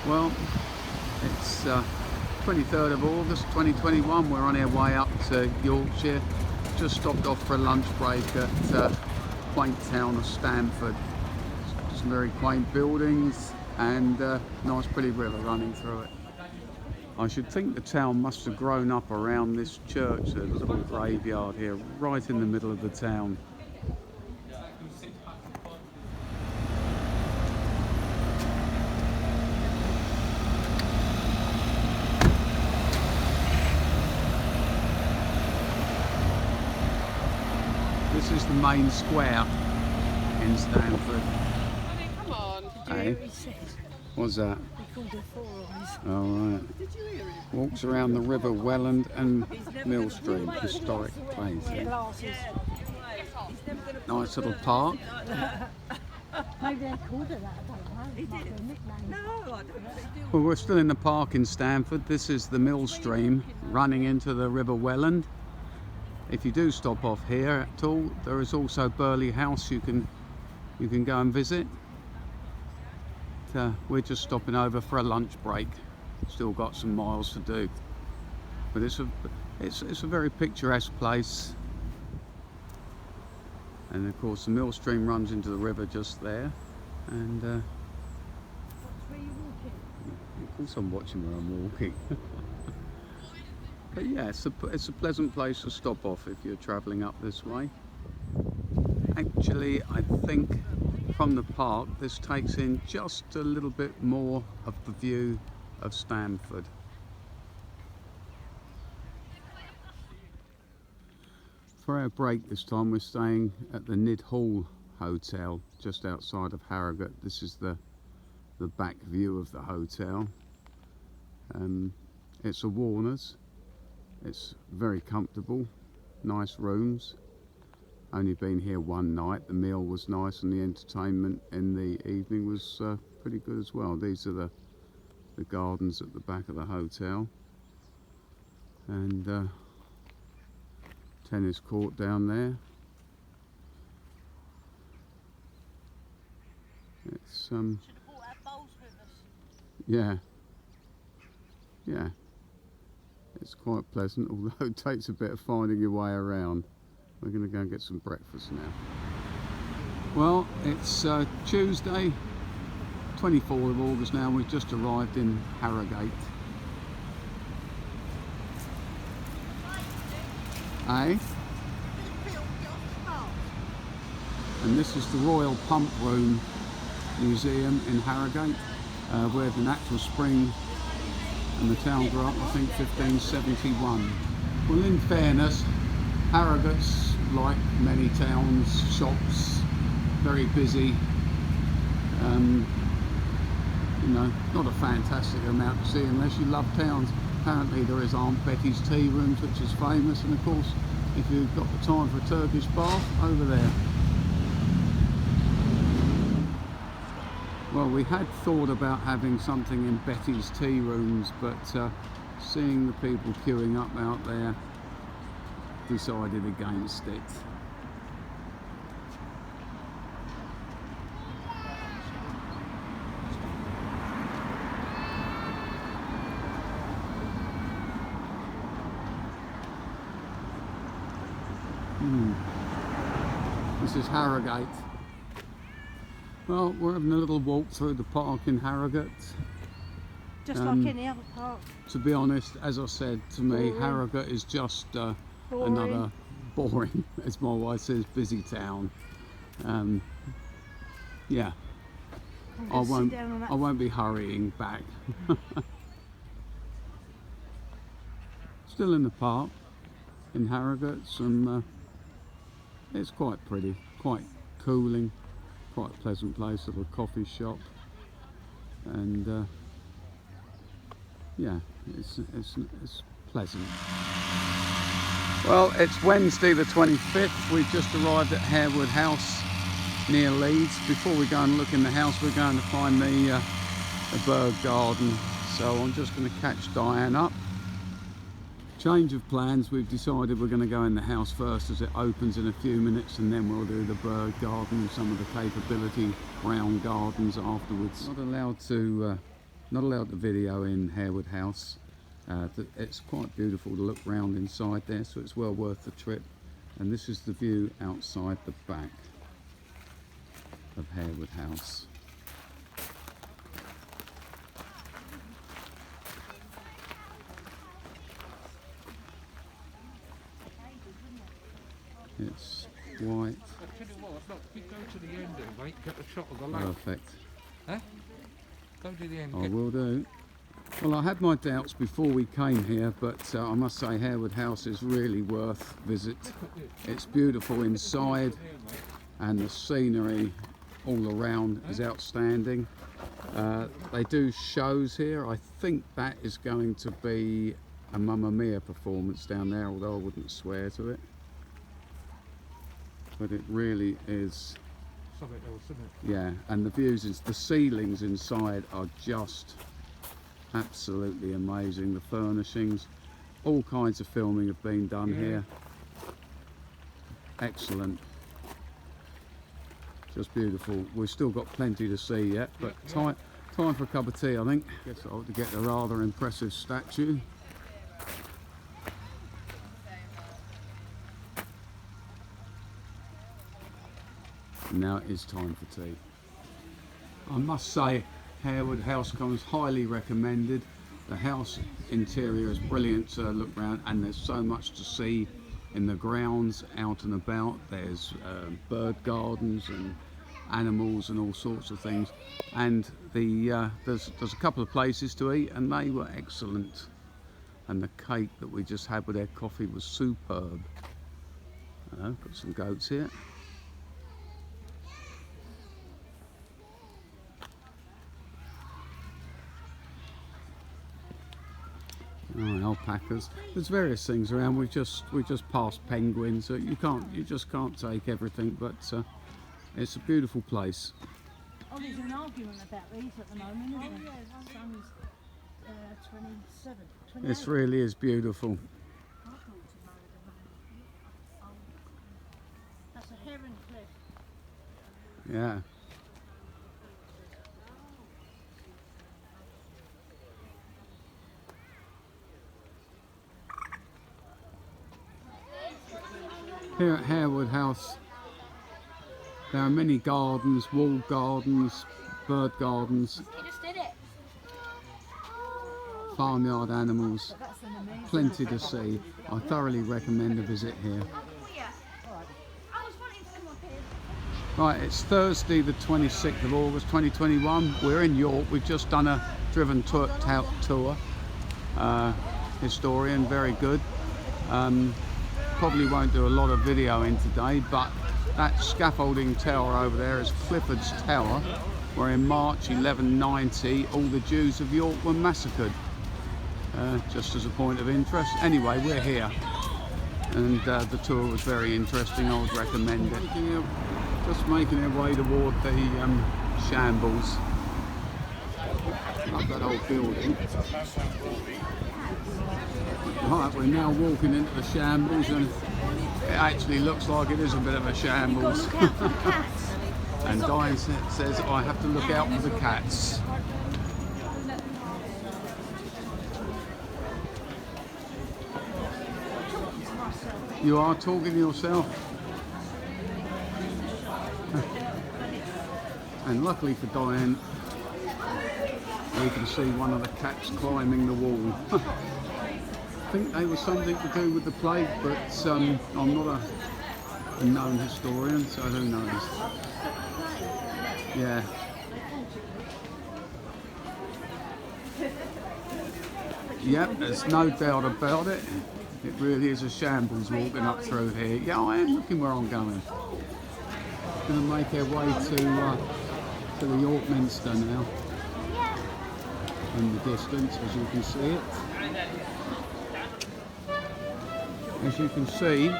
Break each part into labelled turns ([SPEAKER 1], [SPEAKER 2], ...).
[SPEAKER 1] Well, it's 23rd of August 2021. We're on our way up to Yorkshire. Just stopped off for a lunch break at quaint town of Stamford. Some very quaint buildings and nice pretty river running through it. I should think the town must have grown up around this church. There's a little graveyard here right in the middle of the town. This is the main square in Stamford.
[SPEAKER 2] Come on.
[SPEAKER 1] Hey? What's that?
[SPEAKER 2] They called her Four Eyes.
[SPEAKER 1] Oh, right.
[SPEAKER 2] Did you hear it?
[SPEAKER 1] Walks around the River Welland and Mill Stream, historic place. Nice little park.
[SPEAKER 3] Maybe they called her that, I don't know. It did.
[SPEAKER 2] No, I don't know.
[SPEAKER 1] Well, we're still in the park in Stamford. This is the Mill Stream running into the River Welland. If you do stop off here at all, there is also Burley House you can go and visit. We're just stopping over for a lunch break. Still got some miles to do, but it's a very picturesque place. And of course the Mill Stream runs into the river just there. And
[SPEAKER 3] Where you walking?
[SPEAKER 1] of course I'm watching where I'm walking. But yeah, it's a pleasant place to stop off if you're travelling up this way. Actually, I think from the park this takes in just a little bit more of the view of Stamford. For our break this time we're staying at the Nid Hall Hotel just outside of Harrogate. This is the back view of the hotel. It's a Warner's. It's very comfortable, nice rooms. Only been here one night. The meal was nice and the entertainment in the evening was pretty good as well. These are the gardens at the back of the hotel, and tennis court down there. It's
[SPEAKER 2] Should have brought our bowls with us.
[SPEAKER 1] yeah, it's quite pleasant, although it takes a bit of finding your way around. We're going to go and get some breakfast now. Well, it's Tuesday, 24th of August now. We've just arrived in Harrogate. Eh? And this is the Royal Pump Room Museum in Harrogate, where the natural spring and the town grew up, I think 1571. Well, in fairness, Harrogate's like many towns, shops, very busy. You know, not a fantastic amount to see unless you love towns. Apparently there is Aunt Betty's Tea Rooms, which is famous, and of course, if you've got the time for a Turkish bath, over there. Well, we had thought about having something in Betty's Tea Rooms, but seeing the people queuing up out there, decided against it. This is Harrogate. Well, we're having a little walk through the park in Harrogate.
[SPEAKER 3] Just like any other park.
[SPEAKER 1] To be honest, as I said, to me,
[SPEAKER 3] Boring.
[SPEAKER 1] Harrogate is just another boring, as my wife says, busy town. Yeah, I won't be hurrying back. Still in the park in Harrogate. It's quite pretty, quite cooling, quite a pleasant place, little coffee shop, and yeah, it's pleasant. Well, it's Wednesday the 25th. We've just arrived at Harewood House near Leeds. Before we go and look in the house, we're going to find the bird garden. So I'm just going to catch Diane up. Change of plans, we've decided we're going to go in the house first as it opens in a few minutes, and then we'll do the bird garden and some of the capability ground gardens afterwards. Not allowed to not allowed to video in Harewood House. It's quite beautiful to look round inside there, so it's well worth the trip. And this is the view outside the back of Harewood House. It's white.
[SPEAKER 4] I tell you what, look, we go to the end there, mate, get a shot of the lake.
[SPEAKER 1] Perfect.
[SPEAKER 4] Huh? Go to the end.
[SPEAKER 1] I will do. Well, I had my doubts before we came here, but I must say Harewood House is really worth visit. It's beautiful inside, and the scenery all around is outstanding. They do shows here. I think that is going to be a Mamma Mia performance down there, although I wouldn't swear to it. But it really is,
[SPEAKER 4] Something else, isn't it?
[SPEAKER 1] yeah, and the views, the ceilings inside are just absolutely amazing. The furnishings, all kinds of filming have been done here. Excellent. Just beautiful. We've still got plenty to see yet, but time for a cup of tea, I think. Guess I ought to get a rather impressive statue. Now it is time for tea. I must say Harewood House comes highly recommended. The house interior is brilliant to look round, and there's so much to see in the grounds out and about. There's bird gardens and animals and all sorts of things, and there's a couple of places to eat, and they were excellent, and the cake that we just had with their coffee was superb. Got some goats here. Oh, alpacas. There's various things around. We just passed penguins. So you just can't take everything. But it's a beautiful place.
[SPEAKER 3] Oh, there's an argument about these at the moment, isn't there? Sun is 27, 28.
[SPEAKER 1] This really is beautiful.
[SPEAKER 3] That's a heron cliff.
[SPEAKER 1] Yeah. Here at Harewood House, there are many gardens, walled gardens, bird gardens,
[SPEAKER 3] You just did it.
[SPEAKER 1] farmyard animals,
[SPEAKER 3] That's an amazing.
[SPEAKER 1] plenty to see. I thoroughly recommend a visit here. Right, it's Thursday the 26th of August 2021. We're in York. We've just done a driven tour. Historian, very good. Probably won't do a lot of video in today, but that scaffolding tower over there is Clifford's Tower, where in March 1190 all the Jews of York were massacred. Just as a point of interest. Anyway, we're here, and the tour was very interesting. I would recommend it. Just making our way toward the shambles of that old building. Right, we're now walking into the shambles, and it actually looks like it is a bit of a shambles. And Diane says I have to look out for the cats. You are talking to yourself? And luckily for Diane, we can see one of the cats climbing the wall. I think they were something to do with the plague, but I'm not a known historian, so who knows. Yeah. Yep, there's no doubt about it. It really is a shambles walking up through here. Yeah, I am looking where I'm going. Going to make our way to the York Minster now. In the distance, as you can see it. As you can see,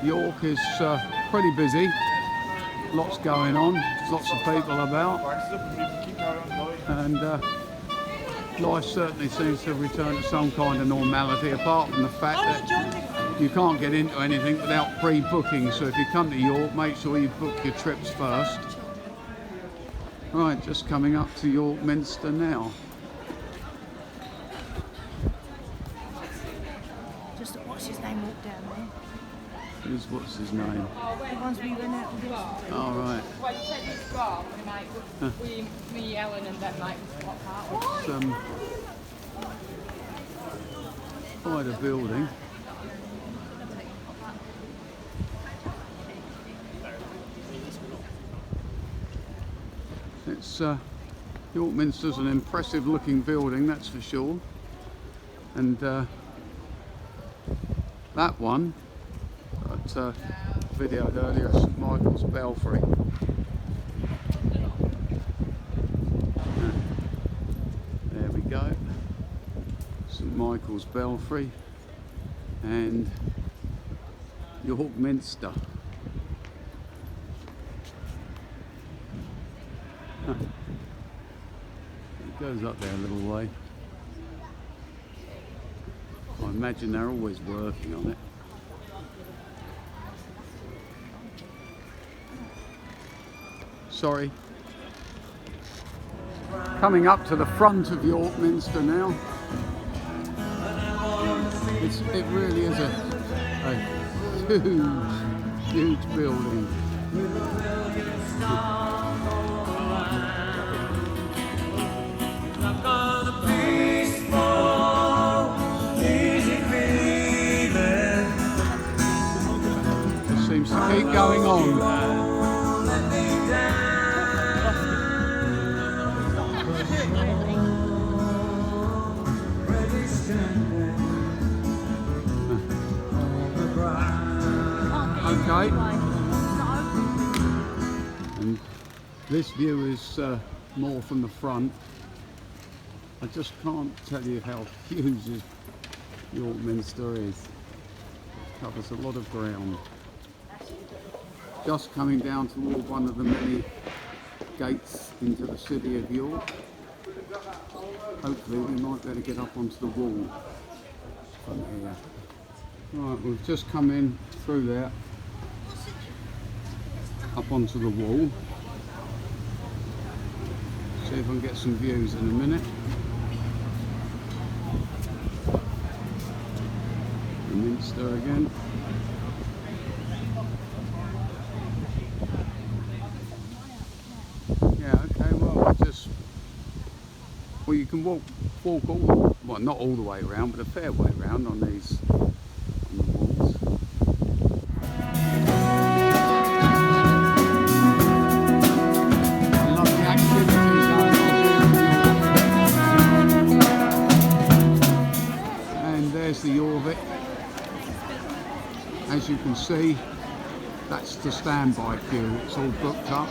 [SPEAKER 1] York is pretty busy. Lots going on, lots of people about, and life certainly seems to have returned to some kind of normality, apart from the fact that you can't get into anything without pre-booking. So if you come to York, make sure you book your trips first. Right, just coming up to York Minster now. What's his name?
[SPEAKER 3] The ones we went out and did.
[SPEAKER 1] All right.
[SPEAKER 2] Well, you take this bar, me, Ellen, and then make us swap out.
[SPEAKER 1] It's quite a building. It's York Minster's an impressive looking building, that's for sure. And that one that videoed earlier, St Michael's Belfry. There we go, St Michael's Belfry and York Minster. It goes up there a little way. I imagine they're always working on it. Sorry. Coming up to the front of York Minster now. It really is a huge, huge building. It seems to keep going on. Okay, and this view is more from the front. I just can't tell you how huge this York Minster is. It covers a lot of ground. Just coming down toward one of the many gates into the city of York. Hopefully we might be able to get up onto the wall from here. Right, we've just come in through there, up onto the wall. See if I can get some views in a minute. The Minster again. Yeah, okay, well you can walk all, well not all the way around, but a fair way around on these walls. I love the activities going on. And there's the Jorvik. As you can see, that's the standby queue. It's all booked up.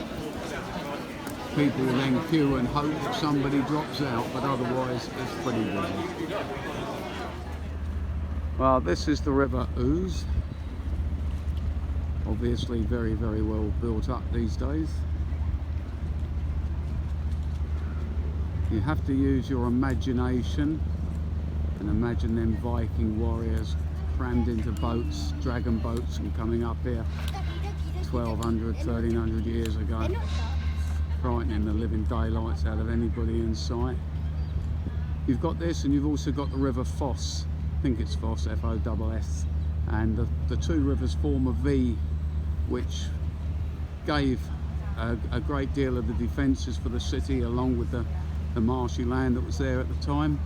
[SPEAKER 1] People will then queue and hope that somebody drops out, but otherwise it's pretty busy. Well, this is the River Ouse. Obviously very, very well built up these days. You have to use your imagination and imagine them Viking warriors crammed into boats, dragon boats, and coming up here 1200, 1300 years ago. Frightening the living daylights out of anybody in sight. You've got this, and you've also got the River Foss. I think it's Foss, F-O-S-S. And the two rivers form a V, which gave a great deal of the defences for the city, along with the marshy land that was there at the time.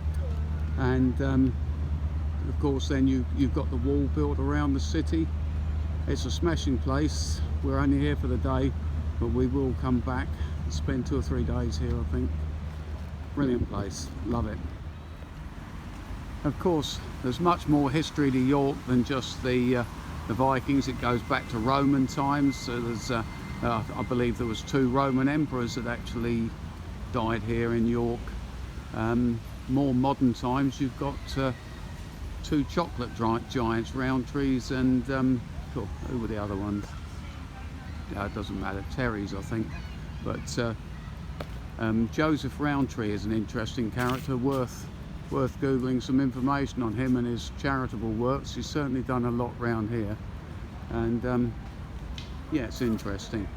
[SPEAKER 1] And of course then you've got the wall built around the city. It's a smashing place. We're only here for the day, but we will come back and spend 2 or 3 days here, I think. Brilliant place, love it. Of course, there's much more history to York than just the Vikings. It goes back to Roman times. So there's, I believe there was 2 Roman emperors that actually died here in York. More modern times, you've got 2 chocolate giants, Rowntree's and who were the other ones? It doesn't matter, Terry's I think. But Joseph Rowntree is an interesting character, worth googling some information on him and his charitable works. He's certainly done a lot round here, and yeah, it's interesting.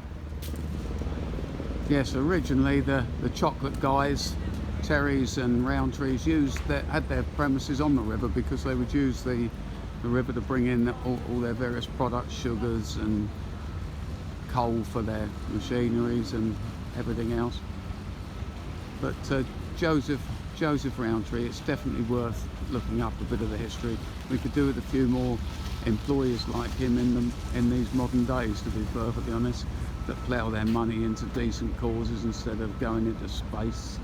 [SPEAKER 1] Yes, originally the chocolate guys, Terry's and Rowntree's, had their premises on the river because they would use the the river to bring in all their various products, sugars and coal for their machineries and everything else. But Joseph Rowntree, it's definitely worth looking up a bit of the history. We could do with a few more employers like him in these modern days, to be perfectly honest, that plough their money into decent causes instead of going into space